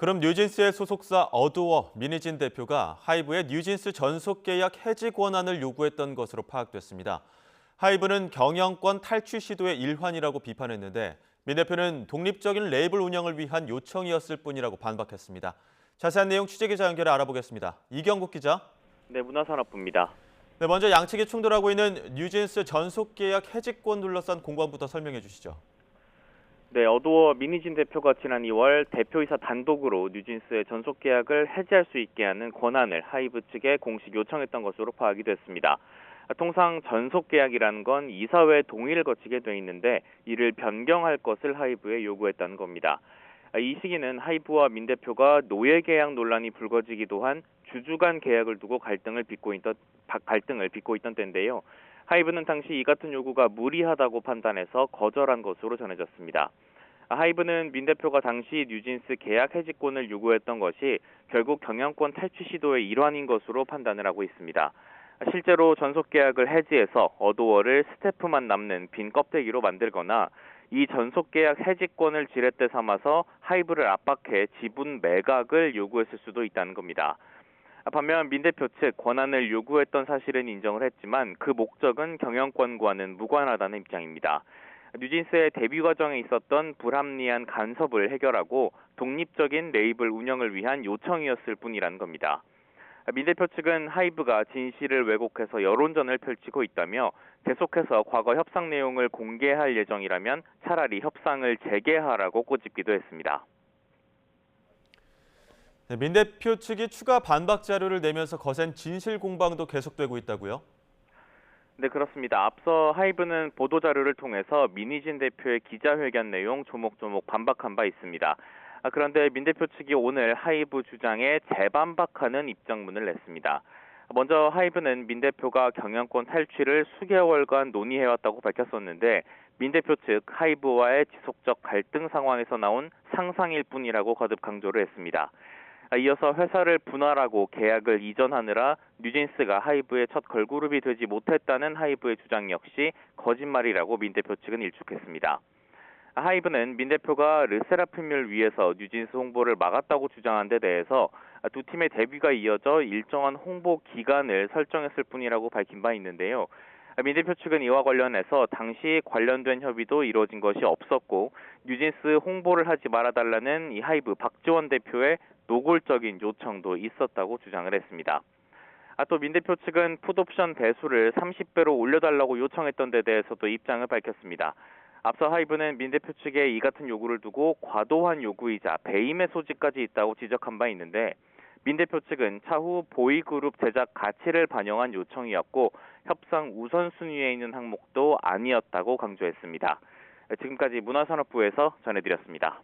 그럼 뉴진스의 소속사 어두어 민희진 대표가 하이브의 뉴진스 전속 계약 해지 권한을 요구했던 것으로 파악됐습니다. 하이브는 경영권 탈취 시도의 일환이라고 비판했는데 민 대표는 독립적인 레이블 운영을 위한 요청이었을 뿐이라고 반박했습니다. 자세한 내용 취재기자 연결해 알아보겠습니다. 이경국 기자. 네, 문화산업부입니다. 네, 먼저 양측이 충돌하고 있는 뉴진스 전속 계약 해지권 둘러싼 공방부터 설명해 주시죠. 네, 어두어 민희진 대표가 지난 2월 대표이사 단독으로 뉴진스의 전속 계약을 해지할 수 있게 하는 권한을 하이브 측에 공식 요청했던 것으로 파악이 됐습니다. 통상 전속 계약이라는 건 이사회 동의를 거치게 돼 있는데 이를 변경할 것을 하이브에 요구했다는 겁니다. 이 시기는 하이브와 민 대표가 노예 계약 논란이 불거지기도 한 주주 간 계약을 두고 갈등을 빚고 있던 때인데요. 하이브는 당시 이 같은 요구가 무리하다고 판단해서 거절한 것으로 전해졌습니다. 하이브는 민 대표가 당시 뉴진스 계약 해지권을 요구했던 것이 결국 경영권 탈취 시도의 일환인 것으로 판단을 하고 있습니다. 실제로 전속 계약을 해지해서 어도어를 스태프만 남는 빈 껍데기로 만들거나 이 전속 계약 해지권을 지렛대 삼아서 하이브를 압박해 지분 매각을 요구했을 수도 있다는 겁니다. 반면 민 대표 측 권한을 요구했던 사실은 인정을 했지만 그 목적은 경영권과는 무관하다는 입장입니다. 뉴진스의 데뷔 과정에 있었던 불합리한 간섭을 해결하고 독립적인 레이블 운영을 위한 요청이었을 뿐이라는 겁니다. 민 대표 측은 하이브가 진실을 왜곡해서 여론전을 펼치고 있다며 계속해서 과거 협상 내용을 공개할 예정이라면 차라리 협상을 재개하라고 꼬집기도 했습니다. 네, 민 대표 측이 추가 반박 자료를 내면서 거센 진실 공방도 계속되고 있다고요? 네, 그렇습니다. 앞서 하이브는 보도자료를 통해서 민희진 대표의 기자회견 내용 조목조목 반박한 바 있습니다. 그런데 민 대표 측이 오늘 하이브 주장에 재반박하는 입장문을 냈습니다. 먼저 하이브는 민 대표가 경영권 탈취를 수개월간 논의해왔다고 밝혔었는데 민 대표 측 하이브와의 지속적 갈등 상황에서 나온 상상일 뿐이라고 거듭 강조를 했습니다. 이어서 회사를 분할하고 계약을 이전하느라 뉴진스가 하이브의 첫 걸그룹이 되지 못했다는 하이브의 주장 역시 거짓말이라고 민 대표 측은 일축했습니다. 하이브는 민 대표가 르세라핌을 위해서 뉴진스 홍보를 막았다고 주장한 데 대해서 두 팀의 데뷔가 이어져 일정한 홍보 기간을 설정했을 뿐이라고 밝힌 바 있는데요. 민 대표 측은 이와 관련해서 당시 관련된 협의도 이루어진 것이 없었고 뉴진스 홍보를 하지 말아달라는 이 하이브 박지원 대표의 노골적인 요청도 있었다고 주장을 했습니다. 또 민 대표 측은 풋옵션 배수를 30배로 올려달라고 요청했던 데 대해서도 입장을 밝혔습니다. 앞서 하이브는 민 대표 측의 이 같은 요구를 두고 과도한 요구이자 배임의 소지까지 있다고 지적한 바 있는데 민 대표 측은 차후 보이그룹 제작 가치를 반영한 요청이었고 협상 우선순위에 있는 항목도 아니었다고 강조했습니다. 지금까지 문화산업부에서 전해드렸습니다.